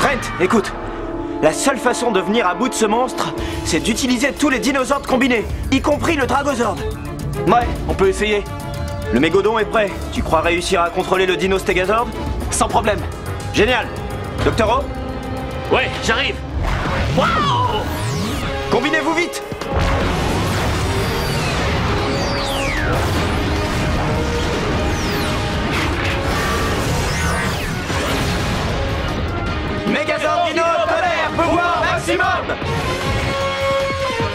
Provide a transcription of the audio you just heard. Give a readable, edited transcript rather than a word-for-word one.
Trent, écoute. La seule façon de venir à bout de ce monstre, c'est d'utiliser tous les dinosaures combinés, y compris le Dragozord. Ouais, on peut essayer. Le mégodon est prêt. Tu crois réussir à contrôler le dino Stegazord? Sans problème. Génial. Docteur O? Ouais, j'arrive. Wow! Combinez-vous vite! Megazord Dino Tonnerre, pouvoir maximum!